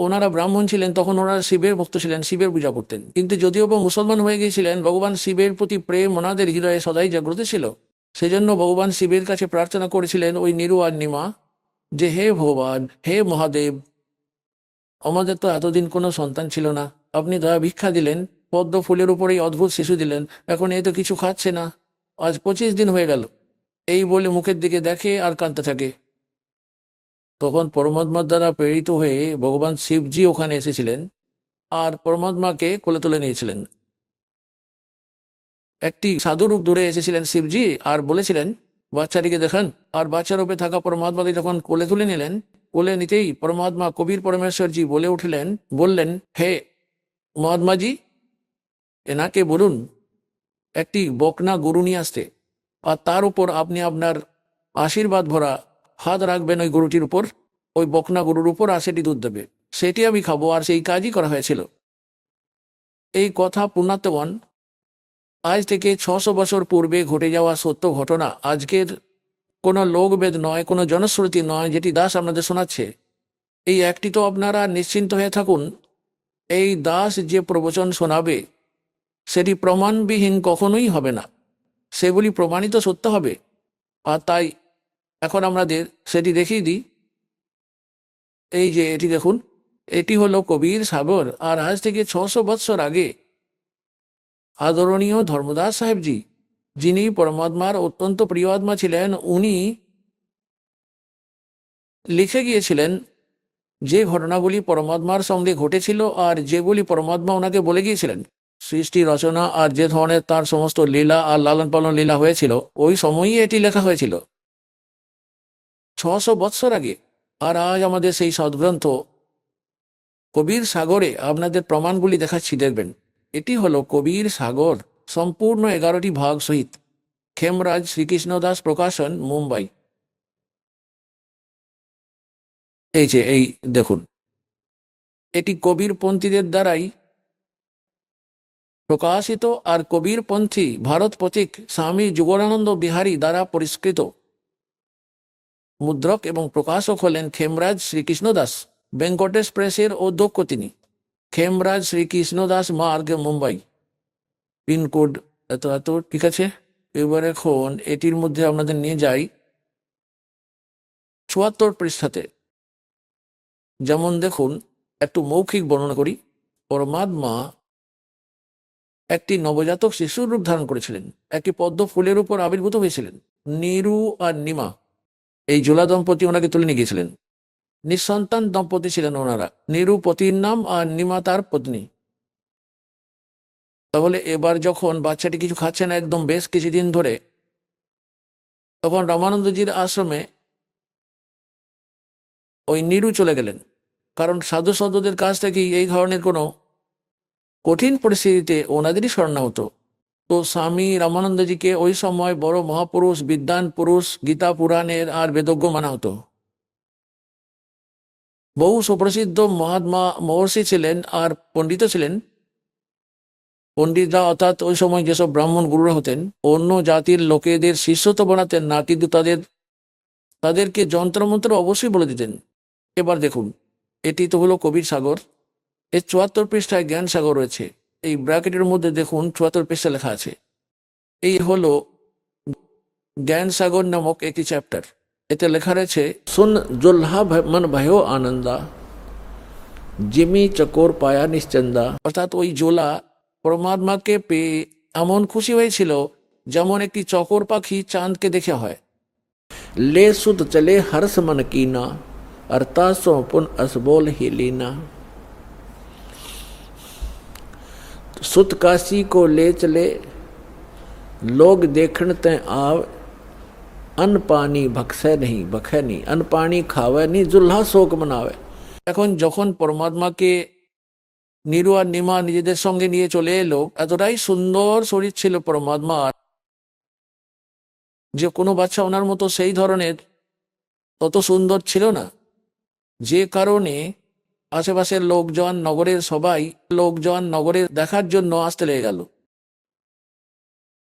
ওনারা ব্রাহ্মণ ছিলেন তখন ওনারা শিবের ভক্ত ছিলেন, শিবের পূজা করতেন। কিন্তু যদিও বা মুসলমান হয়ে গিয়েছিলেন, ভগবান শিবের প্রতি প্রেম ওনাদের হৃদয়ে সদাই জাগ্রত ছিল। সেজন্য ভগবান শিবের কাছে প্রার্থনা করেছিলেন ওই নিরু আর নিমা, যে হে ভগবান, হে মহাদেব, আমাদের তো এতদিন কোনো সন্তান ছিল না, আপনি দয়া ভিক্ষা দিলেন, পদ্ম ফুলের উপর এই অদ্ভুত শিশু দিলেন, এখন এ তো কিছু খাচ্ছে না, আজ 25 দিন হয়ে গেল। এই বলে মুখের দিকে দেখে আর কাঁদতে থাকে। তখন পরমাত্মার দ্বারা প্রেরিত হয়ে ভগবান শিবজি ওখানে এসেছিলেন আর পরমাত্মাকে কোলে তুলে নিয়েছিলেন। একটি সাধুরূপ দূরে এসেছিলেন শিবজি আর বলেছিলেন বাচ্চাটিকে দেখান। আর বাচ্চার রূপে থাকা পরমাত্মাকে যখন কোলে তুলে নিলেন, কোলে নিতেই পরমাত্মা কবির পরমেশ্বরজি বলে উঠলেন, বললেন, হে মহাত্মাজি, এনাকে বলুন একটি বকনা গরু নিয়ে আসতে, আর তার উপর আপনি আপনার আশীর্বাদ ভরা হাত রাখবেন ওই গরুটির উপর, ওই বকনা গরুর উপর, আর সেটি দুধ দেবে, সেটি আমি খাবো। আর সেই কাজই করা হয়েছিল। এই কথা পুণ্যার্থগণ, আজ থেকে 600 বছর পূর্বে ঘটে যাওয়া সত্য ঘটনা, আজকের কোনো লোকবেদ নয়, কোনো জনশ্রুতি নয় যেটি দাস আপনাদের শোনাচ্ছে। এই একটি তো আপনারা নিশ্চিন্ত হয়ে থাকুন, এই দাস যে প্রবচন শোনাবে সেটি প্রমাণবিহীন কখনোই হবে না, সেগুলি প্রমাণিত সত্য হবে। আর তাই এখন আমাদের সেটি দেখিয়ে দিই। এই যে এটি দেখুন, এটি হলো কবির সাগর। আর আজ থেকে 600 বৎসর আগে আদরণীয় ধর্মদাস সাহেবজি, যিনি পরমাত্মার অত্যন্ত প্রিয় আত্মা ছিলেন, উনি লিখে গিয়েছিলেন যে ঘটনাগুলি পরমাত্মার সঙ্গে ঘটেছিল আর যেগুলি পরমাত্মা ওনাকে বলে গিয়েছিলেন। সৃষ্টি রচনা আর যে ধরনের তার সমস্ত লীলা আর লালন পালন লীলা হয়েছিল, ওই সময়ই এটি লেখা হয়েছিল 600 বৎসর আগে। আর আজ আমাদের সেই সদ্গ্রন্থ কবির সাগরে আপনাদের প্রমাণগুলি দেখাচ্ছি, দেখবেন। এটি হলো কবির সাগর, সম্পূর্ণ 11টি ভাগ সহিত। খেমরাজ শ্রীকৃষ্ণদাস প্রকাশন, মুম্বাই। এই যে এই দেখুন, এটি কবির পন্থীদের দ্বারাই প্রকাশিত আর কবির পন্থী ভারত পথিক স্বামী যুগলানন্দ বিহারী দ্বারা পরিষ্কৃত। মুদ্রক এবং প্রকাশক হলেন খেমরাজ শ্রীকৃষ্ণ দাস। বেঙ্কটেশ প্রেসের অধ্যক্ষ তিনি। খেমরাজ শ্রীকৃষ্ণ দাস মার্গ, মুম্বাই। পিনকোড এত এত, ঠিক আছে। এবার এখন এটির মধ্যে আপনাদের নিয়ে যাই 74 পৃষ্ঠাতে। যেমন দেখুন, একটু মৌখিক বর্ণনা করি। পরমাত্মা একটি নবজাতক শিশুর রূপ ধারণ করেছিলেন, একটি পদ্ম ফুলের উপর আবির্ভূত হয়েছিলেন। নিরু আর নিমা এই জোলা দম্পতি ওনাকে তুলে নিয়ে গিয়েছিলেন। নিঃসন্তান দম্পতি ছিলেন ওনারা। নিরু পতির নাম আর নিমা তার পত্নী। তাহলে এবার যখন বাচ্চাটি কিছু খাচ্ছে না একদম বেশ কিছুদিন ধরে, তখন রামানন্দজির আশ্রমে ওই নিরু চলে গেলেন। কারণ সাধু সন্তদের কাছ থেকেই এই ধরনের কোনো কঠিন পরিস্থিতিতে ওনাদেরই শরণাগত। তো স্বামী রামানন্দজিকে ওই সময় বড় মহাপুরুষ, বিদ্বান পুরুষ, গীতা পুরাণের আর বেদজ্ঞ মানা হতো। বহু সুপ্রসিদ্ধ মহাত্মা মহর্ষি ছিলেন আর পণ্ডিত ছিলেন। পণ্ডিতরা অর্থাৎ ওই সময় যেসব ব্রাহ্মণ গুরুরা হতেন, অন্য জাতির লোকেদের শিষ্য তো বানাতেন না, কিন্তু তাদেরকে যন্ত্রমন্ত্র অবশ্যই বলে দিতেন। এবার দেখুন, এটি তো হলো কবির সাগর। এর 74 পৃষ্ঠায় জ্ঞান সাগর রয়েছে। এই ব্র্যাকেটের মধ্যে দেখুন 74 পৃষ্ঠা লেখা আছে। এই হলো জ্ঞান সাগর নামক একটি চ্যাপ্টার। এতে লেখা রয়েছে, সুন জুল্হা মন भयो আনন্দা, জিমি চকোর পায়া নিশ্চন্দা। অর্থাৎ ওই জোলা পরমাত্মাকে পেয়ে এমন খুশি হয়েছিল যেমন একটি চকর পাখি চাঁদকে দেখে হয়। ले सुत चले हर्ष मन कीना, अरता सो पुन असबोल ही लीना। सुत काशी को ले चले, लोग देखण ते आव, अन्न पानी भक्से नहीं भखे नहीं, अन्न पानी खावे नहीं, जुल्हा शोक मनावे। এখন যখন পরমাত্মাকে নিরু আর নিমা নিজেদের সঙ্গে নিয়ে চলে এলো, এতটাই সুন্দর শরীর ছিল পরমাত্মার যে কোনো বাচ্চা ওনার মতো সেই ধরনের তত সুন্দর ছিল না। যে কারণে আশেপাশের লোকজন, নগরের সবাই লোকজন নগরে দেখার জন্য আসতে লেগে গেল।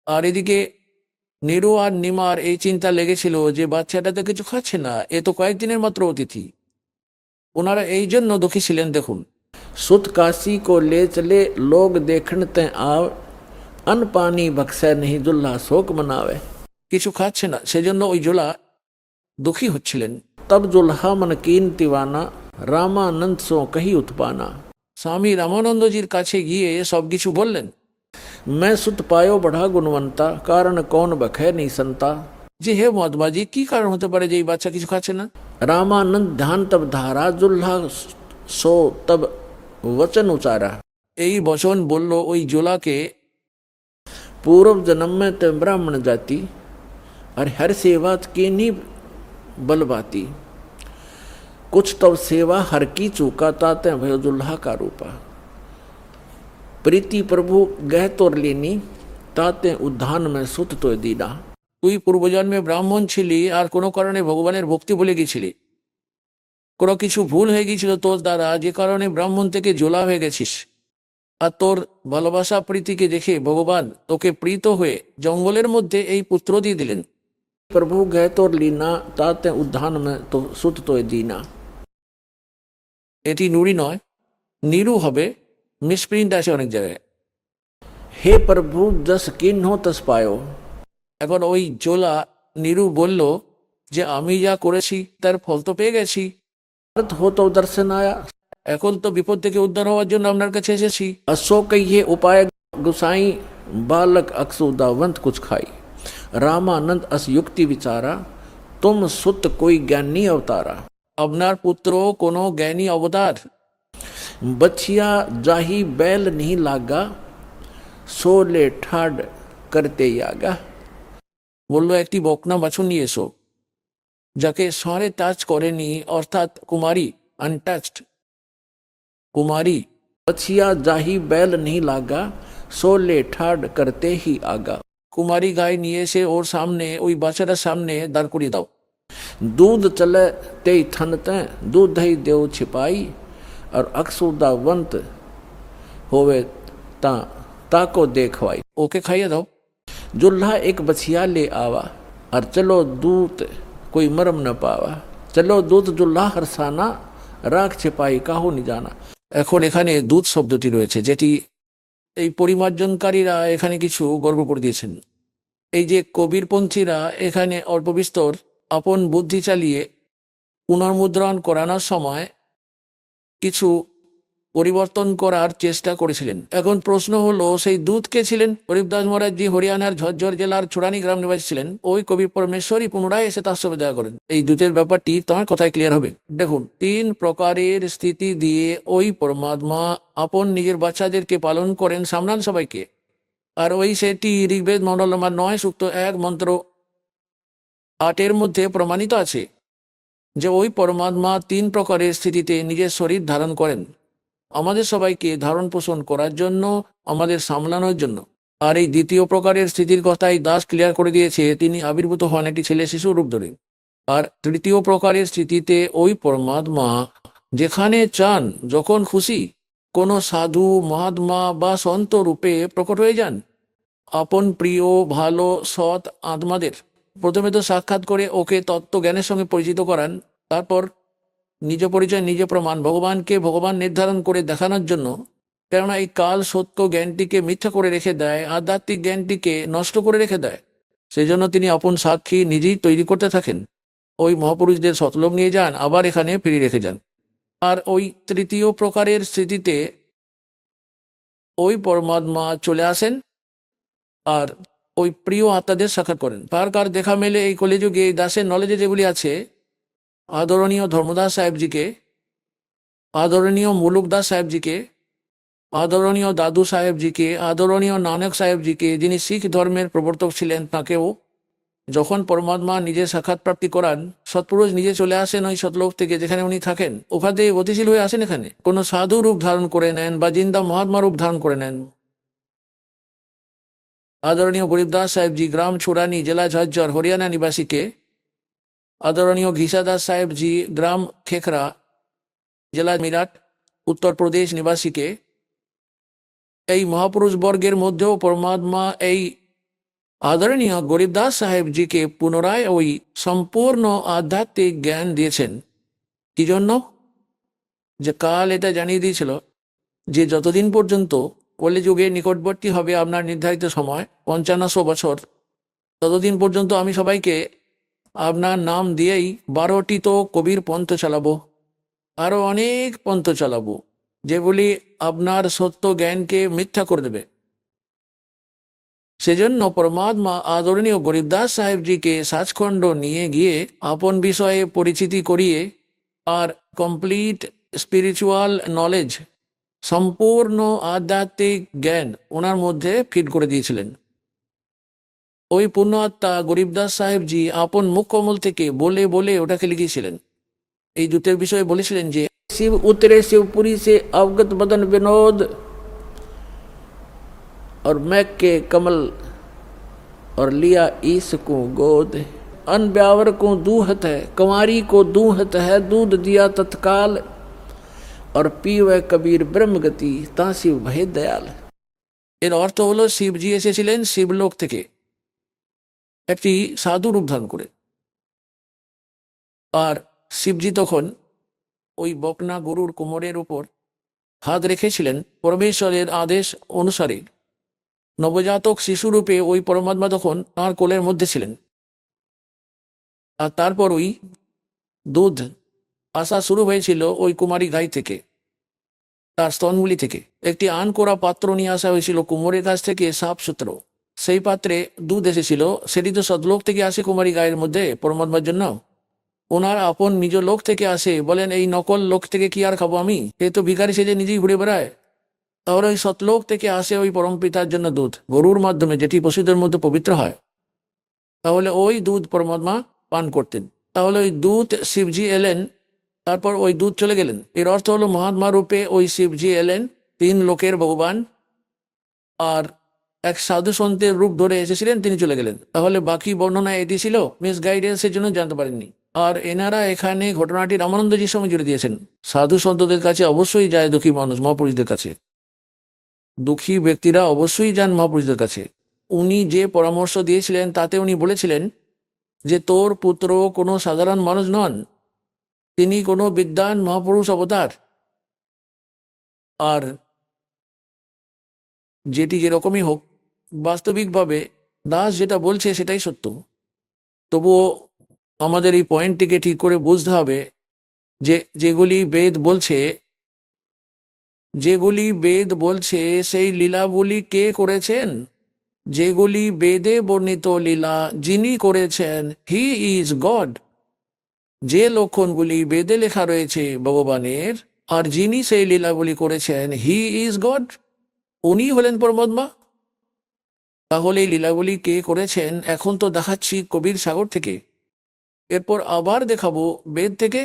আর এদিকে নিরু আর নিমার এই চিন্তা লেগেছিল যে বাচ্চাটা তো কিছু খাচ্ছে না, এ তো কয়েকদিনের মাত্র অতিথি। ওনারা এই জন্য দুঃখী ছিলেন। দেখুন, सुत काशी को ले चले लोग देखण ते आव अन पानी बख्शे नहीं दुल्हा शोक मनावे। কিছু খাচ্ছে না, সেজন্য ওই জোলা দুঃখী হচ্ছিলেন। तब दुल्हा मन कीन तिवाना रामानंद सो कही उत्पाना। স্বামী রামানন্দজির কাছে গিয়ে সব কিছু বললেন। मैं सुत पायो बढ़ा गुणवंता कारण कौन बखे नहीं संता। যে হে মহাত্মাজি, কি কারণ হতে পারে যে এই বাচ্চা কিছু খাচ্ছে না? रामानंद ध्यान तब धारा दुल्हा सो तब वचन उचारा। এই বচন বলল ওই জোলাকে। पूर्व जन्म में ते ब्राह्मण जाति और हर सेवा की नी बलबाती। कुछ तब सेवा हर की चूका ताते भयो दुल्हा का रूपा। प्रीति प्रभु गह तोर लेनी ताते उद्धान में सुत तो दीना। তুই পূর্বজন্মে ব্রাহ্মণ ছিলি আর কোনো কারণে ভগবানের ভক্তি ভুলে গেছিলি। কোনো কিছু ভুল হয়ে গিয়েছিল তোর দ্বারা, যে কারণে ব্রাহ্মণ থেকে জোলা হয়ে গেছিস। আর তোর ভালোবাসা প্রীতিকে দেখে ভগবান তোকে প্রীত হয়ে জঙ্গলের মধ্যে এই পুত্র দিয়ে দিলেন। प्रभु गह तोर लीना ताते उद्धान में तो सुत तो दीना। এটি নুড়ি নয়, নিরু হবে, মিসপ্রিন্ট আছে অনেক জায়গায়। हे प्रभु जस किन हो तस पायो। এখন ওই জোলা নিরু বলল যে আমি যা করেছি তার ফল তো পেয়ে গেছি। अर्थ हो तो दर्शन आया। এখন তো বিপদ থেকে উদ্ধার হওয়ার জন্য আপনার কাছে এসেছি। असो कहिए उपाय गुसाई बालक अक्सुदावंत कुछ खाई। रामानंद अस युक्ति विचारा तुम सुत कोई ज्ञानी अवतारा। আপনার পুত্র কোনো জ্ঞানী অবতার। बछिया जाही बैल नहीं लागा सोले ठाड करते आगा। বলল একটি বকনা বাছুর নিয়ে এসো, যাকে সরে টাচ করেনি, অর্থাৎ কুমারী, আনটাচড কুমারী। बछिया जाही बैल नहीं लागा सोले ठाड करते ही आगा। কুমারী গায়ে নিয়ে এসে ওর সামনে, ওই বাচ্চাটার সামনে दांड़ करिए दाओ। दूध चले ते थन ते दूध ही देव छिपाई और अक्सुदावंत होवे ता ताको देखवाई। ओके खाइए दाओ। जुल्हा एक बछिया ले आवा और चलो दूत कोई मरम न पावा। चलो दूत जुल्हा हरसाना राख छिपाई काहू नहीं जाना। এখন এখানে দুধ শব্দটি রয়েছে, যেটি এই পরিমার্জনকারীরা এখানে কিছু গর্ব করে দিয়েছেন। এই যে কবিরপন্থীরা এখানে অল্প বিস্তর আপন বুদ্ধি চালিয়ে পুনর্মুদ্রণ করানোর সময় কিছু পরিবর্তন করার চেষ্টা করেছিলেন। এখন প্রশ্ন হলো, সেই দূত কে ছিলেন? গরিবদাস মহারাজজি হরিয়ানার ঝজ্জর জেলার চূড়ানি গ্রাম নিবাসী ছিলেন। ওই কবি পরমেশ্বরী পুনরায় এসে তার সঙ্গে দেখা করেন। এই দূতের ব্যাপারটি তোমার কথায় ক্লিয়ার হবে। দেখুন, 3 প্রকারের স্থিতি দিয়ে ওই পরমাত্মা আপন নিজের বাচ্চাদেরকে পালন করেন, সামলান সবাইকে। আর ওই সেটি ঋগ্বেদ মন্ডল নম্বর 9 সূক্ত 1 মন্ত্র 8 মধ্যে প্রমাণিত আছে যে ওই পরমাত্মা 3 প্রকারের স্থিতিতে নিজের শরীর ধারণ করেন, আমাদের সবাইকে ধারণ পোষণ করার জন্য, আমাদের সামলানোর জন্য। আর এই দ্বিতীয় প্রকারের স্থিতির কথাই দাস ক্লিয়ার করে দিয়েছে, তিনি আবির্ভূত হন একটি ছেলে শিশু রূপ ধরে। আর তৃতীয় প্রকারের স্থিতিতে ওই পরমাত্মা যেখানে চান, যখন খুশি, কোনো সাধু মহাত্মা বা সন্ত রূপে প্রকট হয়ে যান। আপন প্রিয় ভালো সৎ আত্মাদের প্রথমে তো সাক্ষাৎ করে ওকে তত্ত্ব জ্ঞানের সঙ্গে পরিচিত করান, তারপর নিজ পরিচয় নিজে প্রমাণ, ভগবানকে ভগবান নির্ধারণ করে দেখানোর জন্য। কেননা এই কাল সত্য জ্ঞানটিকে মিথ্যা করে রেখে দেয়, আধ্যাত্মিক জ্ঞানটিকে নষ্ট করে রেখে দেয়। সেই জন্য তিনি আপন সাক্ষী নিজেই তৈরি করতে থাকেন। ওই মহাপুরুষদের সতলোক নিয়ে যান, আবার এখানে ফিরিয়ে রেখে যান। আর ওই তৃতীয় প্রকারের স্থিতিতে ওই পরমাত্মা চলে আসেন আর ওই প্রিয় আত্মাদের সাক্ষাৎ করেন। কার কার দেখা মেলে এই কলিযুগে এই দাসের নলেজে যেগুলি আছে, আদরণীয় ধর্মদাস সাহেবজিকে, আদরণীয় মুলুকদাস সাহেবজিকে, আদরণীয় দাদু সাহেবজিকে, আদরণীয় নানক সাহেবজিকে, যিনি শিখ ধর্মের প্রবর্তক ছিলেন, তাকেও যখন পরমাত্মা নিজের সাক্ষাৎ প্রাপ্তি করান, সৎপুরুষ নিজে চলে আসেন ওই সতলোক থেকে যেখানে উনি থাকেন, ওখান থেকে গতিশীল হয়ে আসেন এখানে, কোনো সাধু রূপ ধারণ করে নেন বা জিন্দা মহাত্মা রূপ ধারণ করে নেন। আদরণীয় গরিবদাস সাহেবজি গ্রাম ছুড়ানি জেলা ঝজ্জর হরিয়ানা নিবাসীকে, আদরণীয় ঘিসাদাস সাহেবজি গ্রাম খেখরা জেলা মিরাট উত্তরপ্রদেশ নিবাসীকে, এই মহাপুরুষ বর্গের মধ্যেও পরমাত্মা এই আদরণীয় গরিবদাস সাহেবজিকে পুনরায় ওই সম্পূর্ণ আধ্যাত্মিক জ্ঞান দিয়েছেন। কি জন্য? যে কাল এটা জানিয়ে দিয়েছিল যে যতদিন পর্যন্ত কলিযুগে নিকটবর্তী হবে আপনার নির্ধারিত সময় 5500 বছর, ততদিন পর্যন্ত আমি সবাইকে আপনার নাম দিয়েই 12টি তো কবির পন্থ চালাবো, আরো অনেক পন্থ চালাবো যেগুলি আপনার সত্য জ্ঞানকে মিথ্যা করে দেবে। সেজন্য পরমাত্মা আদরণীয় গরিবদাস সাহেবজিকে সাচখণ্ড নিয়ে গিয়ে আপন বিষয়ে পরিচিতি করিয়ে আর কমপ্লিট স্পিরিচুয়াল নলেজ, সম্পূর্ণ আধ্যাত্মিক জ্ঞান ওনার মধ্যে ফিট করে দিয়েছিলেন। ওই পূর্ণ আত্মা গরিবদাস সাহেবজি আপন মুখ কমল থেকে বলে বলে ওটাকে লিখিয়েছিলেন। এই দুটের বিষয়ে বলেছিলেন যে शिव उतरे शिवपुरी से अवगत बदन विनोद और मैक के कमल और लिया ईस को गोद। अन ब्यावर को दूहत है, कंवारी को दूहत है, दूध दिया तत्काल और पीवे कबीर ब्रह्म गति ता शिव भय दयाल। এর অর্থ হলো শিবজি এসেছিলেন শিবলোক থেকে একটি সাধু রূপ ধারণ করে, আর শিবজি তখন ওই বকনা গরুর কোমরের উপর হাত রেখেছিলেন। পরমেশ্বরের আদেশ অনুসারে নবজাতক শিশুরূপে ওই পরমাত্মা তখন তাঁর কোলের মধ্যে ছিলেন। আর তারপর ওই দুধ আসা শুরু হয়েছিল ওই কুমারী গাই থেকে, তার স্তনগুলি থেকে। একটি আন করা পাত্র নিয়ে আসা হয়েছিল কুমোরের কাছ থেকে, সাফ সূত্র। সেই পাত্রে দুধ এসেছিল। সেটি তো সদলোক থেকে আসে কুমারী গায়ের মধ্যে পরমাত্মার জন্য। ওনার আপন নিজ লোক থেকে আসে। বলেন এই নকল লোক থেকে কি আর খাবো আমি? এ তো ভিখারি সেজে নিজেই ঘুরে বেড়ায়। তাহলে ওই সতলোক থেকে আসে ওই পরম পিতার জন্য দুধ, গরুর মাধ্যমে, যেটি পশুদের মধ্যে পবিত্র হয়। তাহলে ওই দুধ পরমাত্মা পান করতেন। তাহলে ওই দুধ শিবজি এলেন, তারপর ওই দুধ চলে গেলেন। এর অর্থ হলো মহাত্মা রূপে ওই শিবজি এলেন, 3 লোকের ভগবান, আর এক সাধু সন্তের রূপ ধরে এসেছিলেন, তিনি চলে গেলেন। তাহলে বাকি বর্ণনা এটি ছিল, মিস গাইডেন্সের জন্য জানতে পারেননি। আর এনারা এখানে ঘটনাটি রামানন্দজির সঙ্গে জুড়ে দিয়েছেন। সাধু সন্তদের কাছে অবশ্যই যায় দুঃখী মানুষ, মহাপুরুষদের কাছে। দুঃখী ব্যক্তিরা অবশ্যই যান মহাপুরুষদের কাছে। উনি যে পরামর্শ দিয়েছিলেন তাতে উনি বলেছিলেন যে তোর পুত্র কোনো সাধারণ মানুষ নন, তিনি কোনো বিদ্বান মহাপুরুষ অবতার। আর যেটি যেরকমই হোক, বাস্তবিকভাবে দাস যেটা বলছে সেটাই সত্য। তবুও আমাদের এই পয়েন্টটিকে ঠিক করে বুঝতে হবে যে যেগুলি বেদ বলছে সেই লীলাগুলি কে করেছেন? যেগুলি বেদে বর্ণিত লীলা যিনি করেছেন, হি ইজ গড। যে লক্ষণগুলি বেদে লেখা রয়েছে ভগবানের, আর যিনি সেই লীলাগুলি করেছেন, হি ইজ গড, উনি হলেন পরমাত্মা। তাহলে এই লীলাগুলি কে করেছেন এখন তো দেখাচ্ছি কবির সাগর থেকে, এরপর আবার দেখাবো বেদ থেকে।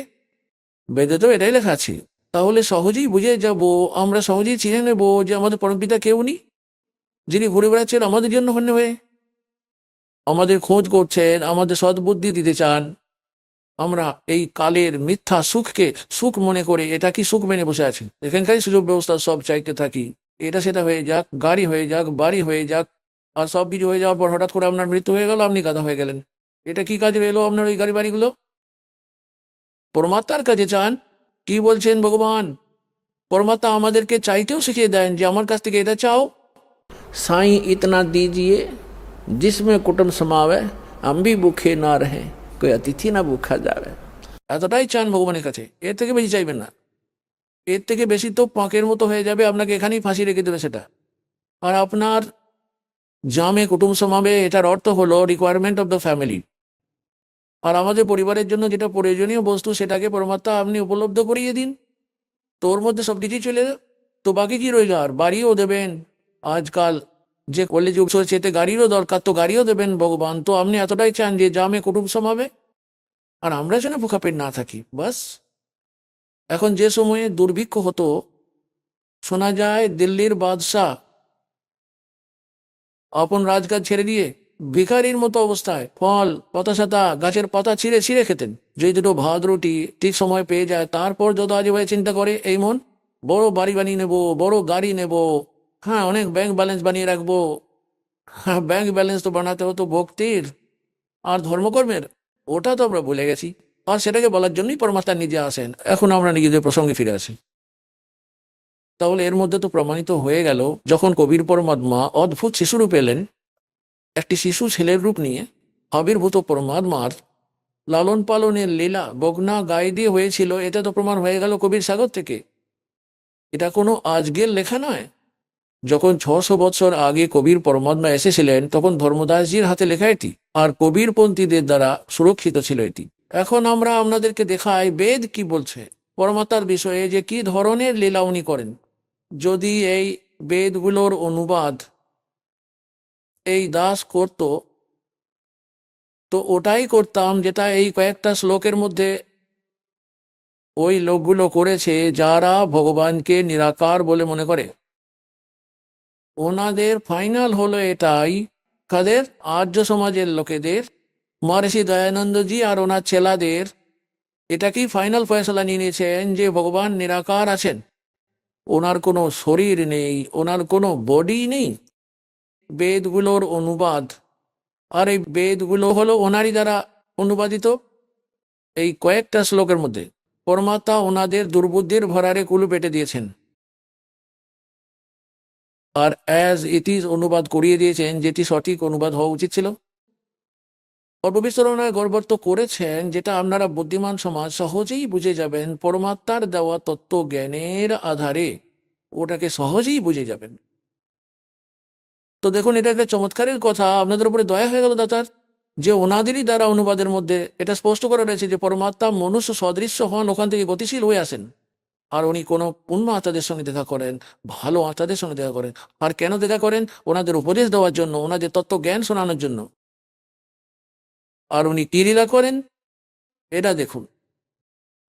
বেদে তো এটাই লেখা আছে। তাহলে সহজেই বুঝে যাব, আমরা সহজেই চিনে নেব যে আমাদের পরমপিতা কেউ উনি, যিনি ঘুরে বেড়াচ্ছেন আমাদের জন্য হন্য হয়ে, আমাদের খোঁজ করছেন, আমাদের সদ্বুদ্ধি দিতে চান। আমরা এই কালের মিথ্যা সুখকে সুখ মনে করে এটা কি সুখ মেনে বসে আছি। এখানকারই সুযোগ ব্যবস্থা সব চাইতে থাকি, এটা সেটা হয়ে যাক, গাড়ি হয়ে যাক, বাড়ি হয়ে যাক, আর সব কিছু হয়ে যাওয়ার পর হঠাৎ করে আপনার মৃত্যু হয়ে গেল, আপনি গাধা হয়ে গেলেন। এটা কি কাজে এলো আপনার ওই গাড়ি বাড়িগুলো? পরমাত্মার কাছে চান। কি বলছেন ভগবান? পরমাত্মা আমাদেরকে চাইতেও শিখিয়ে দেন যে আমার কাছ থেকে এটা চাও। साईं इतना दीजिए जिसमें कुटुंब समावे, हम भी भूखे ना रहे, कोई अतिथि ना भूखा जावे। এতটাই চান ভগবানের কাছে, এর থেকে বেশি চাইবেন না। এর থেকে বেশি তো পাঁকের মতো হয়ে যাবে, আপনাকে এখানেই ফাঁসি রেখে দেবে সেটা। আর আপনার জামে কুটুম সমাবে, এটার অর্থ হলো রিকোয়ারমেন্ট অফ দ্য ফ্যামিলি। আর আমাদের পরিবারের জন্য যেটা প্রয়োজনীয় বস্তু, সেটাকে পরমাত্মা আপনি উপলব্ধ করিয়ে দিন। তোর মধ্যে সব কিছুই চলে যাবে, তো বাকি কি রইল? আর বাড়িও দেবেন। আজকাল যে কলেযুগ চলছে, এতে গাড়িরও দরকার, তো গাড়িও দেবেন ভগবান। তো আপনি এতটাই চান যে জামে কুটুম সমাবে, আর আমরা যেন ভুখা পেট না থাকি, বাস। এখন যে সময়ে দুর্ভিক্ষ হতো, শোনা যায় দিল্লির বাদশাহ আপন রাজগাছ ছেড়ে দিয়ে ভিখারির মতো অবস্থায় ফল, পাতা সাতা, গাছের পাতা ছিঁড়ে ছিঁড়ে খেতেন। যে দুটো ভাত রুটি ঠিক সময় পেয়ে যায়, তারপর যত আজে বাজে চিন্তা করে এই মন, বড় বাড়ি বানিয়ে নেব, বড় গাড়ি নেব, হ্যাঁ অনেক ব্যাংক ব্যালেন্স বানিয়ে রাখবো। হ্যাঁ, ব্যাংক ব্যালেন্স তো বানাতে হতো ভক্তির আর ধর্মকর্মের, ওটা তো আমরা ভুলে গেছি। আর সেটাকে বলার জন্যই পরমাত্মা নিজে আসেন। এখন আমরা নিজেদের প্রসঙ্গে ফিরে আসি। তাহলে এর মধ্যে তো প্রমাণিত হয়ে গেল, যখন কবির পরমাত্মা অদ্ভুত শিশুরূপ এলেন, একটি শিশু ছেলের রূপ নিয়ে আবির্ভূত পরমাত্মার লালন পালনের লীলা বগনা গায়ে দিয়ে হয়েছিল, এটা তো প্রমাণ হয়ে গেল কবির সাগর থেকে। এটা কোনো আজকের লেখা নয়। যখন 600 বছর আগে কবির পরমাত্মা এসেছিলেন, তখন ধর্মদাসজির হাতে লেখা এটি, আর কবির পন্থীদের দ্বারা সুরক্ষিত ছিল এটি। এখন আমরা আপনাদেরকে দেখাই বেদ কি বলছে পরমাত্মার বিষয়ে, যে কি ধরনের লীলা উনি করেন। যদি এই বেদগুলোর অনুবাদ এই দাস করত, তো ওটাই করতাম যেটা এই কয়েকটা শ্লোকের মধ্যে ওই লোকগুলো করেছে, যারা ভগবানকে নিরাকার বলে মনে করে। ওনাদের ফাইনাল হলো এটাই, কাদের? আর্য সমাজের লোকেদের, মহর্ষি দয়ানন্দজি আর ওনার ছেলাদের এটাকেই ফাইনাল ফয়সলা নিয়ে নিয়েছেন যে ভগবান নিরাকার আছেন, ওনার কোনো শরীর নেই, ওনার কোনো বডি নেই। বেদগুলোর অনুবাদ, আর এই বেদগুলো হলো ওনারই দ্বারা অনুবাদিত। এই কয়েকটা শ্লোকের মধ্যে পরমাত্মা ওনাদের দুর্বুদ্ধির ভরারে কুলু পেটে দিয়েছেন, আর অ্যাজ ইট ইজ অনুবাদ করিয়ে দিয়েছেন, যেটি সঠিক অনুবাদ হওয়া উচিত ছিল। সর্ববিস্তরণায় গর্বর্ত করেছেন, যেটা আপনারা বুদ্ধিমান সমাজ সহজেই বুঝে যাবেন। পরমাত্মার দেওয়া তত্ত্ব জ্ঞানের আধারে ওটাকে সহজেই বুঝে যাবেন। তো দেখুন, এটা একটা চমৎকারের কথা, আপনাদের উপরে দয়া হয়ে গেল দাতার, যে ওনাদেরই দ্বারা অনুবাদের মধ্যে এটা স্পষ্ট করা রয়েছে যে পরমাত্মা মনুষ্য সদৃশ্য হন, ওখান থেকে গতিশীল হয়ে আসেন। আর উনি কোনো পূর্ণ আত্মাদের সঙ্গে দেখা করেন, ভালো আত্মাদের সঙ্গে দেখা করেন। আর কেন দেখা করেন? ওনাদের উপদেশ দেওয়ার জন্য, ওনাদের তত্ত্ব জ্ঞান শোনানোর জন্য। আর উনি কি লীলা করেন এটা দেখুন।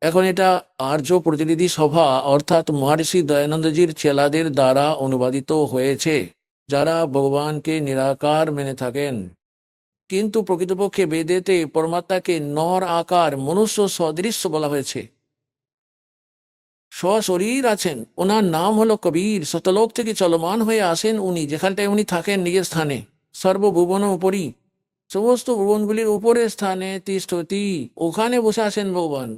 এখন এটা আর্য প্রতিনিধি সভা অর্থাৎ মহর্ষি দয়ানন্দজির ছেলাদের দ্বারা অনুবাদিত হয়েছে, যারা ভগবানকে নিরাকার মেনে থাকেন। কিন্তু প্রকৃতপক্ষে বেদেতে পরমাত্মাকে নর আকার মনুষ্য সদৃশ্য বলা হয়েছে। সশরীর আছেন, ওনার নাম হলো কবির। শতলোক থেকে চলমান হয়ে আসেন উনি, যেখানটায় উনি থাকেন নিজের স্থানে, সর্বভুবন উপরই, সমস্ত ভুবনগুলির উপরের স্থানে তিষ্ঠতি, ওখানে বসে আসেন ভগবান।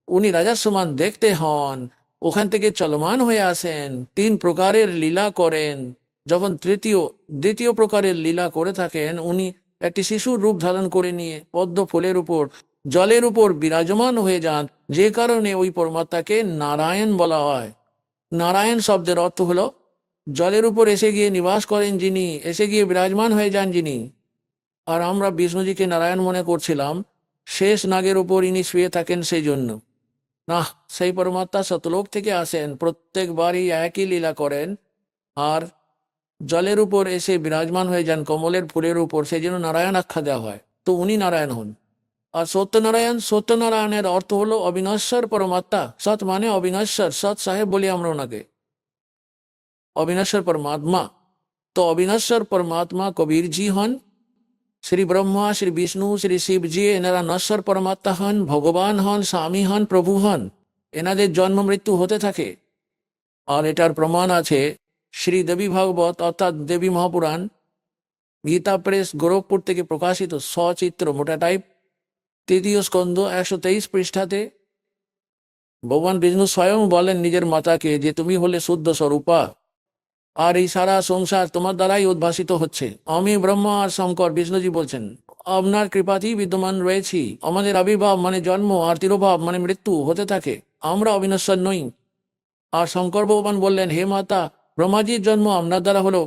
উনি রাজার সমান দেখতে হন, ওখান থেকে চলমান হয়ে আসেন, 3 প্রকারের লীলা করেন। যখন দ্বিতীয় প্রকারের লীলা করে থাকেন, উনি একটি শিশুর রূপ ধারণ করে নিয়ে পদ্ম ফুলের উপর, জলের উপর বিরাজমান হয়ে যান, যে কারণে ওই পরমাত্মাকে নারায়ণ বলা হয়। নারায়ণ শব্দের অর্থ হলো জলের উপর এসে গিয়ে নিবাস করেন যিনি, এসে গিয়ে বিরাজমান হয়ে যান যিনি। আর আমরা বিষ্ণুজিকে নারায়ণ মনে করছিলাম, শেষ নাগের উপর ইনি শুয়ে থাকেন সেই জন্য। না, সেই পরমাত্মা শতলোক থেকে আসেন, প্রত্যেকবারই একই লীলা করেন, আর জলের উপর এসে বিরাজমান হয়ে যান কমলের ফুলের উপর, সেই জন্য নারায়ণ আখ্যা দেওয়া হয়। তো উনি নারায়ণ হন। আর সত্যনারায়ণের অর্থ হলো অবিনশ্বর পরমাত্মা। সৎ মানে অবিনশ্বর, সৎ সাহেব বলি আমরা ওনাকে, অবিনশ্বর পরমাত্মা। তো অবিনশ্বর পরমাত্মা কবিরজি হন, শ্রী ব্রহ্মা, শ্রী বিষ্ণু, শ্রী শিবজি, এনারা নশ্বর পরমাত্মা হন, ভগবান হন, স্বামী হন, প্রভু হন। এনাদের জন্ম মৃত্যু হতে থাকে। আর এটার প্রমাণ আছে শ্রী দেবী ভাগবত অর্থাৎ দেবী মহাপুরাণ, গীতা প্রেস গোরখপুর থেকে প্রকাশিত, সচিত্র মোটা টাইপ, 3য় স্কন্ধ 123 পৃষ্ঠাতে ভগবান বিষ্ণু স্বয়ং বলেন নিজের মাতাকে যে তুমি হলে শুদ্ধ স্বরূপা, আর এই সারা সংসার তোমার দ্বারাই উদ্ভাসিত হচ্ছে। আমি ব্রহ্মা আর শঙ্কর, বিষ্ণুজি বলছেন, আপনার কৃপাতেই বিদ্যমান রয়েছি। আমাদের আবির্ভাব মানে জন্ম, আর তিরোভাব মানে মৃত্যু হতে থাকে। আমরা অবিনশ্বর নই। আর শঙ্কর ভগবান বললেন, হে মাতা, ব্রহ্মাজির জন্ম আপনার দ্বারা হলো,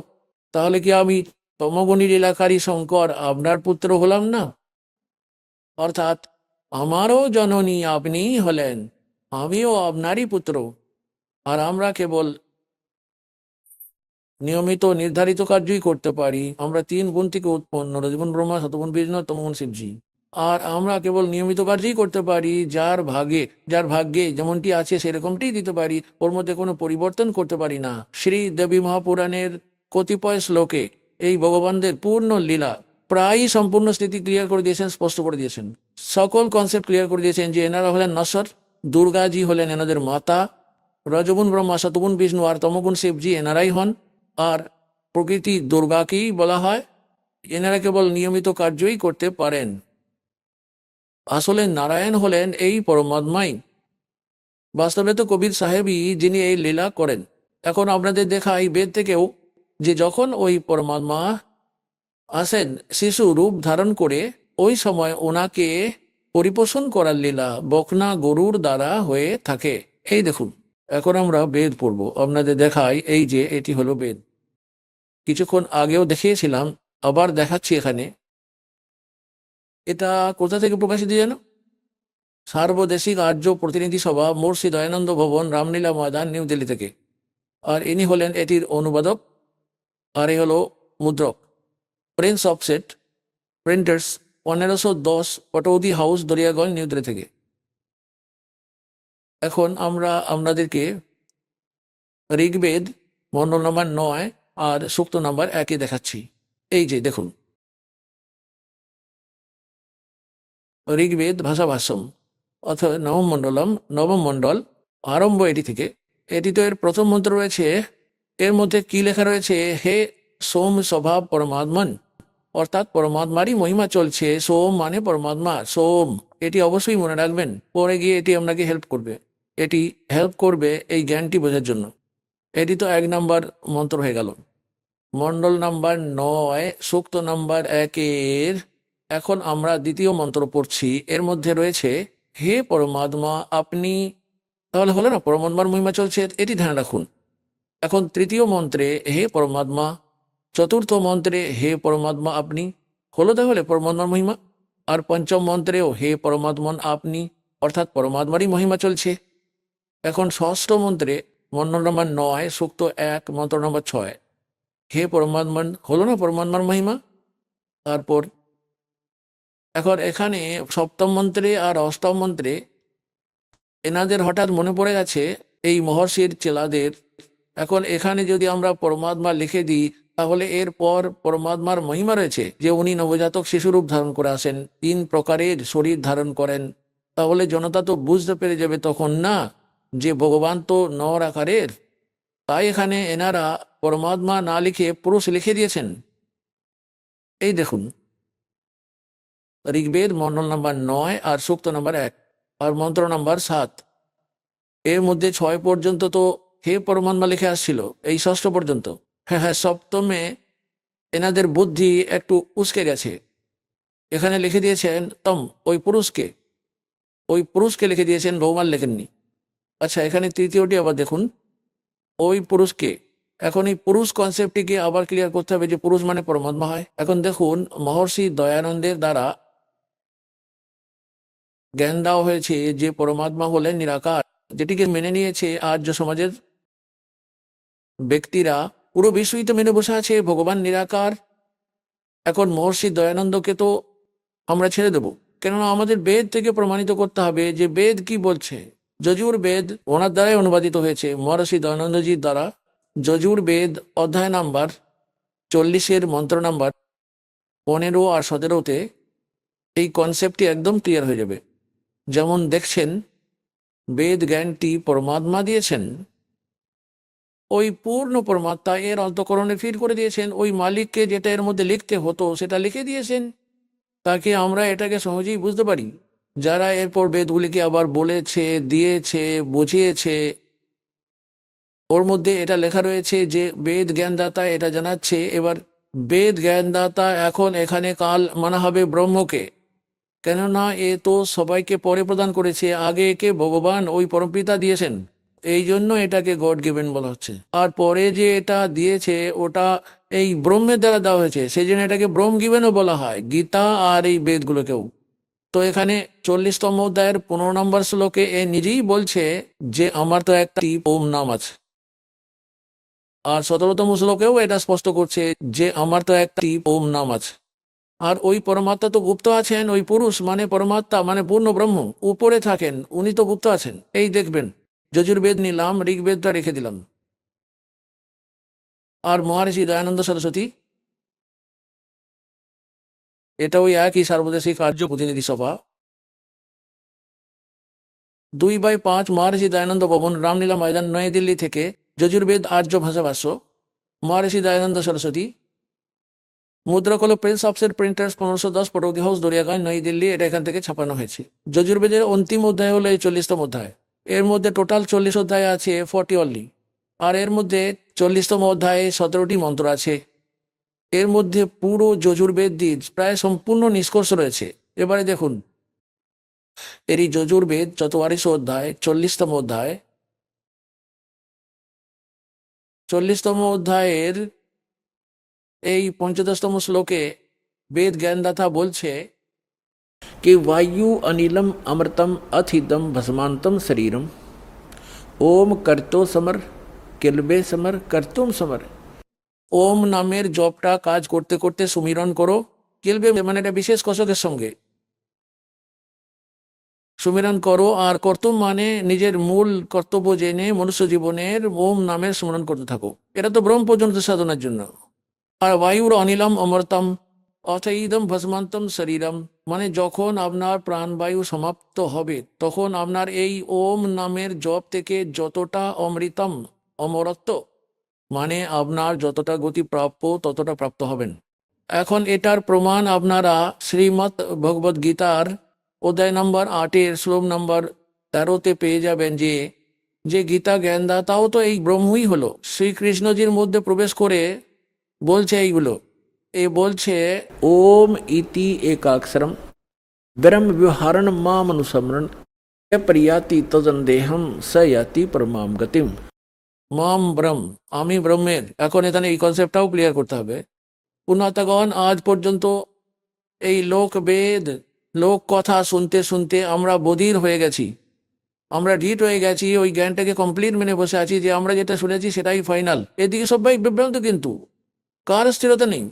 তাহলে কি আমি তমগুণীর এলাকারই শঙ্কর আপনার পুত্র হলাম না? অর্থাৎ আমারও জননী আপনিই হলেন, আমিও আপনারই পুত্র। আর আমরা কেবল নিয়মিত নির্ধারিত কার্যই করতে পারি। আমরা 3 গুণ থেকে উৎপন্ন, রজগুণ ব্রহ্মা, সতগুণ বিষ্ণু, তমগুণ শিবজি। আর আমরা কেবল নিয়মিত কার্যই করতে পারি, যার ভাগ্যে যেমনটি আছে সেরকমটি দিতে পারি, ওর মধ্যে কোনো পরিবর্তন করতে পারি না। শ্রী দেবী মহাপুরাণের কতিপয় শ্লোকে এই ভগবানদের পূর্ণ লীলা প্রায়ই সম্পূর্ণ স্থিতি ক্লিয়ার করে দিয়েছেন, স্পষ্ট করে দিয়েছেন, সকল কনসেপ্ট ক্লিয়ার করে দিয়েছেন যে এনারা হলেন নশ্বর, দুর্গাজি হলেন এনাদের মাতা, রজগুণ ব্রহ্মা, সতগুণ বিষ্ণু আর তমগুণ শিবজি এনারাই হন। আর প্রকৃতি দুর্গাকেই বলা হয়। এনারা কেবল নিয়মিত কার্যই করতে পারেন। আসলে নারায়ণ হলেন এই পরমাত্মাই। বাস্তবে তো কবির সাহেবই যিনি এই লীলা করেন। এখন আপনাদের দেখাই বেদ থেকেও যে যখন ওই পরমাত্মা আসেন শিশু রূপ ধারণ করে, ওই সময় ওনাকে পরিপোষণ করার লীলা বকনা গরুর দ্বারা হয়ে থাকে। এই দেখুন, এখন আমরা বেদ পড়ব। আপনাদের দেখাই, এই যে এটি হলো বেদ। কিছুক্ষণ আগেও দেখিয়েছিলাম, আবার দেখাচ্ছি এখানে। এটা কোথা থেকে প্রকাশিত যেন? সার্বদেশিক আর্য প্রতিনিধি সভা, মুর্শি দয়ানন্দ ভবন, রামলীলা ময়দান, নিউ দিল্লি থেকে। আর ইনি হলেন এটির অনুবাদক, আর এই হলো মুদ্রক। Prince offset printers, 1510, Pataudi house, Daryaganj, New Delhi থেকে। এখন আমরা আপনাদেরকে ঋগ্বেদ মণ্ডল নম্বর 9 আর সূক্ত নম্বর 1 দেখাচ্ছি। এই যে দেখুন, ঋগ্বেদ ভাষাভাষ্যম অথবা নবম মণ্ডল, আরম্ভ এটি থেকে। এটি তো এর প্রথম মন্ত্র রয়েছে। এর মধ্যে কি লেখা রয়েছে? হে সোম স্বভাব পরমাত্মন, অর্থাৎ পরমাত্মারই মহিমা চলছে। সোম মানে পরমাত্মা, সোম। এটি অবশ্যই মনে রাখবেন, পরে গিয়ে এটি আপনাকে হেল্প করবে। এটি হেল্প করবে এই জ্ঞানটি বোঝার জন্য। এটি তো 1 নাম্বার মন্ত্র হয়ে গেল, মণ্ডল নাম্বার 9, সূক্ত নাম্বার 1। এখন আমরা দ্বিতীয় মন্ত্র পড়ছি। এর মধ্যে রয়েছে হে পরমাত্মা আপনি। তাহলে হলো না, পরমাত্মার মহিমা চলছে, এটি ধ্যান রাখুন। এখন তৃতীয় মন্ত্রে হে পরমাত্মা, চতুর্থ মন্ত্রে হে পরমাত্মা আপনি, হলো তাহলে পরমাত্মার মহিমা। আর পঞ্চম মন্ত্রেও হে পরমাত্মন আপনি, অর্থাৎ পরমাত্মারই মহিমা চলছে। এখন ষষ্ঠ মন্ত্রে মন্ত্র নম্বর 9, সূক্ত 1, মন্ত্র নম্বর 6, হে পরমাত্মন, হলো না পরমাত্মার মহিমা। তারপর এখন এখানে সপ্তম মন্ত্রে আর অষ্টম মন্ত্রে এনাদের হঠাৎ মনে পড়ে গেছে এই মহর্ষির চেলাদের। এখন এখানে যদি আমরা পরমাত্মা লিখে দিই, তাহলে এরপর পরমাত্মার মহিমা রয়েছে যে উনি নবজাতক শিশুরূপ ধারণ করে আসেন, 3 প্রকারের শরীর ধারণ করেন। তাহলে জনতা তো বুঝতে পেরে যাবে তখন না যে ভগবান তো নর আকারের। তাই এখানে এনারা পরমাত্মা না লিখে পুরুষ লিখে দিয়েছেন। এই দেখুন, ঋগ্বেদ মন্ডল নাম্বার 9 আর সূক্ত নাম্বার 1 আর মন্ত্র নাম্বার 7। এর মধ্যে 6 পর্যন্ত তো হে পরমাত্মা লিখে আসছিল, এই ষষ্ঠ পর্যন্ত। হ্যাঁ, সপ্তমে এনাদের বুদ্ধি একটু উস্কে গেছে। এখানে লিখে দিয়েছেন তম, ওই পুরুষকে লিখে দিয়েছেন, ভগবান লেখেননি। আচ্ছা, এখানে তৃতীয়টি আবার দেখুন, ওই পুরুষকে। এখন এই পুরুষ কনসেপ্টটিকে আবার ক্লিয়ার করতে হবে যে পুরুষ মানে পরমাত্মা হয়। এখন দেখুন, মহর্ষি দয়ানন্দের দ্বারা জ্ঞান দেওয়া হয়েছে যে পরমাত্মা হলেন নিরাকার, যেটিকে মেনে নিয়েছে আর্য সমাজের ব্যক্তিরা। পুরো বিশ্বই তো মেনে বসে আছে ভগবান নিরাকার। এখন মহর্ষি দয়ানন্দকে তো আমরা ছেড়ে দেব, কেননা আমাদের বেদ থেকে প্রমাণিত করতে হবে যে বেদ কি বলছে। যজুর বেদ ওনার দ্বারাই অনুবাদিত হয়েছে, মহর্ষি দয়ানন্দজির দ্বারা। যজুর বেদ অধ্যায় নাম্বার 40 মন্ত্র নাম্বার 15 আর 17তে এই কনসেপ্টটি একদম ক্লিয়ার হয়ে যাবে। যেমন দেখছেন, বেদ জ্ঞানটি পরমাত্মা দিয়েছেন, ওই পূর্ণ পরমাত্মা এর অন্তঃকরণে ফিট করে দিয়েছেন। ওই মালিককে যেটা এর মধ্যে লিখতে হতো সেটা লিখে দিয়েছেন, তাকে আমরা এটাকে সহজেই বুঝতে পারি। যারা এরপর বেদগুলিকে আবার বলেছে, দিয়েছে, বুঝিয়েছে, ওর মধ্যে এটা লেখা রয়েছে যে বেদ জ্ঞানদাতা এটা জানাচ্ছে। এবার বেদ জ্ঞানদাতা এখন এখানে কাল মানা হবে ব্রহ্মকে, কেননা এ তো সবাইকে পরে প্রদান করেছে, আগে একে ভগবান ওই পরমপিতা দিয়েছেন। এই জন্য এটাকে গড গিভেন বলা হচ্ছে। আর পরে যে এটা দিয়েছে ওটা এই ব্রহ্মের দ্বারা দেওয়া হয়েছে, সেই জন্য এটাকে ব্রহ্ম গিভেনও বলা হয়, গীতা আর এই বেদগুলোকেও। তো এখানে 40তম অধ্যায়ের 15 নম্বর শ্লোকে এ নিজেই বলছে যে আমার তো একটি ওম নাম আছে। আর 17তম শ্লোকেও এটা স্পষ্ট করছে যে আমার তো একটি ওম নাম আছে। আর ওই পরমাত্মা তো গুপ্ত আছেন, ওই পুরুষ মানে পরমাত্মা মানে পূর্ণ ব্রহ্ম উপরে থাকেন, উনি তো গুপ্ত আছেন। এই দেখবেন, যজুর্বেদ নিলাম, ঋগ্বেদটা রেখে দিলাম। আর মহর্ষি দয়ানন্দ সরস্বতী, এটা ওই একই সার্বদেশিক আর্য প্রতিনিধি সভা। 2/5 মহর্ষি দয়ানন্দ ভবন, রামলীলা ময়দান, নয়া দিল্লি থেকে। যজুর্বেদ আর্য ভাষাভাষ্য, মহর্ষি দয়ানন্দ সরস্বতী। মুদ্রক হলো প্রিন্স অফসের প্রিন্টার্স 1510 পটৌদি হাউস দরিয়াগঞ্জ নই দিল্লি। এটা এখান থেকে ছাপানো হয়েছে। যজুর্বেদের অন্তিম অধ্যায় হলো এই 40তম অধ্যায়। এর মধ্যে টোটাল 40 অধ্যায় আছে, 40 অনলি। আর এর মধ্যে 40তম অধ্যায়ে 17টি মন্ত্র আছে। এর মধ্যে পুরো যজুর্বেদ প্রায় সম্পূর্ণ নিষ্কর্ষ রয়েছে। এবারে দেখুন, এর এই যজুর্বেদ 44 অধ্যায়, 40তম অধ্যায়। 40তম অধ্যায়ের এই 15তম শ্লোকে বেদ জ্ঞানদাতা বলছে कि वायु अनिलम अमृतम अथिदम भस्मांतम शरीरम ओम करतो समर किलबे समर करतुम समर। ওম নামের জপটা কাজ করতে করতে সুমিরন করো। কিলবে মানে এটা বিশেষ কষকের সঙ্গে সুমিরন করো। আর কর্তুম মানে নিজের মূল কর্তব্য জেনে মনুষ্য জীবনের ওম নামের স্মরণ করতে থাকো। এটা তো ব্রহ্ম পর্যন্ত সাধনার জন্য। আর বায়ুর অনিলম অমরতম অথইদম ভস্মান্তম শরীরম মানে যখন আপনার প্রাণবায়ু সমাপ্ত হবে তখন আপনার এই ওম নামের জপ থেকে যতটা অমৃতম অমরত্ব মানে আপনার যতটা গতি প্রাপ্য ততটা প্রাপ্ত হবেন। এখন এটার প্রমাণ আপনারা শ্রীমৎ ভগবদ গীতার অধ্যায় নম্বর 8 শ্লোক নম্বর 13 পেয়ে যাবেন। যে গীতা জ্ঞানদাতাও তো এই ব্রহ্মই হলো। শ্রীকৃষ্ণজির মধ্যে প্রবেশ করে বলছে এইগুলো। এ বলছে ओम इति एकाक्षरम ब्रह्म व्यवहारण माम अनुसमरण प्रियाति तजंदेहम स याति परमाम गतिम। মাম ব্রহ্ম, আমি ব্রহ্মের। এখন এখানে এই কনসেপ্টটাও ক্লিয়ার করতে হবে। পুণ্যার্থগণ, আজ পর্যন্ত এই লোক বেদ লোক কথা শুনতে শুনতে আমরা বধির হয়ে গেছি, আমরা ঢিট হয়ে গেছি। ওই জ্ঞানটাকে কমপ্লিট মেনে বসে আছি যে আমরা যেটা শুনেছি সেটাই ফাইনাল। এদিকে সবাই বিভ্রান্ত, কিন্তু কার স্থিরতা নেই।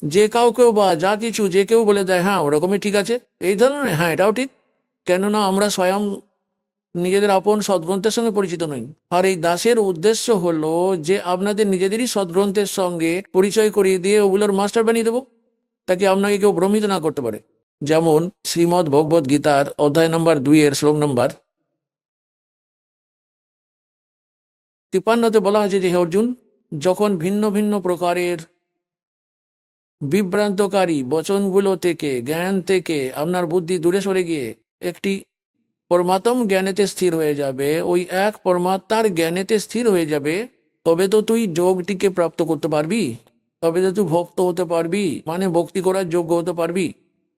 যে কাউকেও বা যা কিছু যে কেউ বলে দেয় হ্যাঁ ওরকমই ঠিক আছে, এই ধরনের হ্যাঁ এটাও ঠিক। কেননা আমরা স্বয়ং নিজেদের আপন সদ্গ্রন্থের সঙ্গে পরিচিত নই। আর এই দাসের উদ্দেশ্য হলো যে আপনাদের নিজেদেরই সদ্গ্রন্থের সঙ্গে পরিচয় করিয়ে দিয়ে ওগুলোর মাস্টার বানিয়ে দেবো, তাকে আপনাকে কেউ ভ্রমিত না করতে পারে। যেমন শ্রীমদ্ ভগবদ গীতার অধ্যায় নম্বর 2 শ্লোক নম্বর 53 বলা হয়েছে যে হে অর্জুন, যখন ভিন্ন ভিন্ন প্রকারের বিভ্রান্তকারী বচনগুলো থেকে জ্ঞান থেকে আপনার বুদ্ধি দূরে সরে গিয়ে একটি পরমাত্ম জ্ঞানেতে স্থির হয়ে যাবে, ওই এক পরমাত্মার জ্ঞানেতে স্থির হয়ে যাবে, তবে তো তুই যোগটিকে প্রাপ্ত করতে পারবি, তবে তো তুই ভক্ত হতে পারবি, মানে ভক্তি করার যোগ্য হতে পারবি।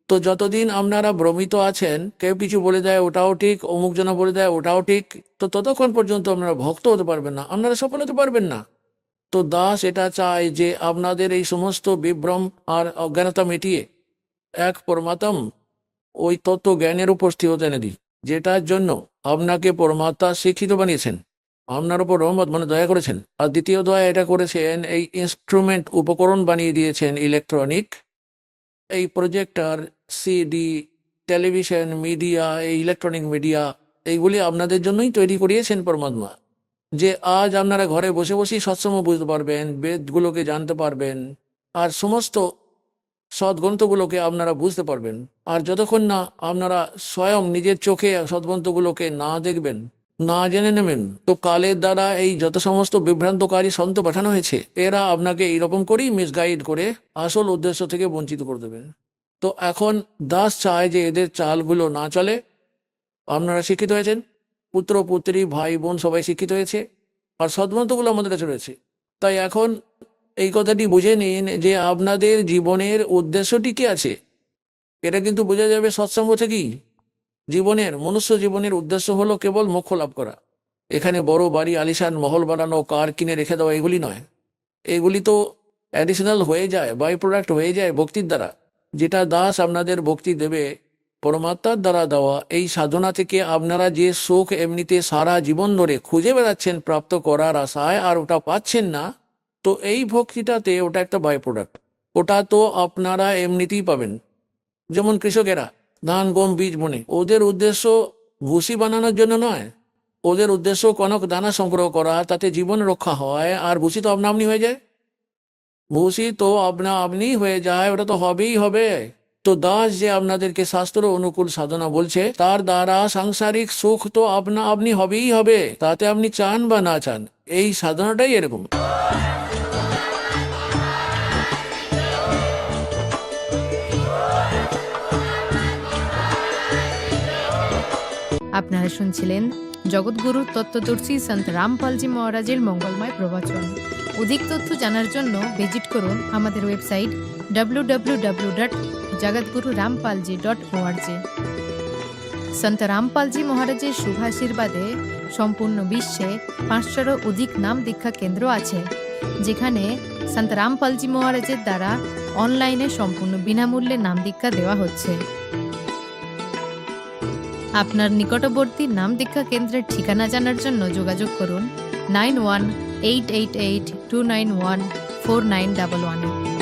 তো যতদিন আপনারা ভ্রমিত আছেন, কেউ কিছু বলে দেয় ওটাও ঠিক, অমুক জন বলে দেয় ওটাও ঠিক, তো ততক্ষণ পর্যন্ত আপনারা ভক্ত হতে পারবেন না, আপনারা সফল হতে পারবেন না। তো দাস এটা চায় যে আপনাদের এই সমস্ত বিভ্রম আর অজ্ঞানতা মিটিয়ে এক পরমাত্ম ওই তত্ত্ব জ্ঞানের উপর স্থিরতা এনে দিই, যেটার জন্য আপনাকে পরমাত্মা শিক্ষিত বানিয়েছেন, আপনার উপর রহমত মানে দয়া করেছেন। আর দ্বিতীয় দয়া এটা করেছেন, এই ইনস্ট্রুমেন্ট উপকরণ বানিয়ে দিয়েছেন ইলেকট্রনিক, এই প্রজেক্টর, সিডি, টেলিভিশন, মিডিয়া, এই ইলেকট্রনিক মিডিয়া, এইগুলি আপনাদের জন্যই তৈরি করিয়েছেন পরমাত্মা। যে আজ আপনারা ঘরে বসে বসেই সৎসঙ্গ বুঝতে পারবেন, বেদগুলোকে জানতে পারবেন, আর সমস্ত সদ্গ্রন্থগুলোকে আপনারা বুঝতে পারবেন। আর যতক্ষণ না আপনারা স্বয়ং নিজের চোখে সদ্গ্রন্থগুলোকে না দেখবেন, না জেনে নেবেন, তো কালের দ্বারা এই যত সমস্ত বিভ্রান্তকারী সন্ত পাঠানো হয়েছে এরা আপনাকে এইরকম করেই মিসগাইড করে আসল উদ্দেশ্য থেকে বঞ্চিত করে দেবেন। তো এখন দাস চায় যে এদের চালগুলো না চলে। আপনারা শিক্ষিত হয়েছেন, পুত্র পুত্রী ভাই বোন সবাই শিক্ষিত হয়েছে, আর সদ্গ্রন্থগুলো আমাদের কাছে রয়েছে। তাই এখন এই কথাটি বুঝে নিন যে আপনাদের জীবনের উদ্দেশ্যটি কি আছে। এটা কিন্তু বোঝা যাবে সৎসঙ্গ থেকেই। জীবনের মনুষ্য জীবনের উদ্দেশ্য হলো কেবল মোক্ষ লাভ করা। এখানে বড় বাড়ি, আলিশান মহল বানানো, কার কিনে রেখে দেওয়া, এগুলি নয়। এগুলি তো অ্যাডিশনাল হয়ে যায়, বাই প্রোডাক্ট হয়ে যায় ভক্তির দ্বারা। যেটা দাস আপনাদের ভক্তি দেবে পরমাত্মার দ্বারা দেওয়া, এই সাধনা থেকে আপনারা যে সুখ এমনিতে সারা জীবন ধরে খুঁজে বেড়াচ্ছেন প্রাপ্ত করার আশায়, আর ওটা পাচ্ছেন না, তো এই ভক্তিটাতে ওটা একটা বাই প্রোডাক্ট। ওটা তো আপনারা এমনিতেই পাবেন। যেমন কৃষকেরা ধান গম বীজ বোনে, ওদের উদ্দেশ্য ভুসি বানানোর জন্য নয়, ওদের উদ্দেশ্য কনক দানা সংগ্রহ করা, তাতে জীবন রক্ষা হয়। আর ভুসি তো আপনা আপনি হয়ে যায়, ভুসি তো আপনা আপনি হয়ে যায়, ওটা তো হবেই হবে। তো দাস যে আপনাদেরকে শাস্ত্র অনুকূল সাধনা বলছে, তার দ্বারা সাংসারিক সুখ তো আপনা আপনি হবেই হবে, তাতে আপনি চান বা না চান। এই সাধনাটাই এরকম। আপনারা শুনছিলেন জগৎগুরু তত্ত্বদর্শী সন্ত রামপালজি মহারাজের মঙ্গলময় প্রবচন। অধিক তথ্য জানার জন্য ভিজিট করুন আমাদের ওয়েবসাইট www.jagatgururampalji.org। সন্ত রামপালজি মহারাজের শুভাশীর্বাদে সম্পূর্ণ বিশ্বে 500-রও অধিক নাম দীক্ষা কেন্দ্র আছে, যেখানে সন্ত রামপালজি মহারাজের দ্বারা অনলাইনে সম্পূর্ণ বিনামূল্যে নাম দীক্ষা দেওয়া হচ্ছে। আপনার নিকটবর্তী নাম দীক্ষা কেন্দ্রের ঠিকানা জানার জন্য যোগাযোগ করুন 918882914911।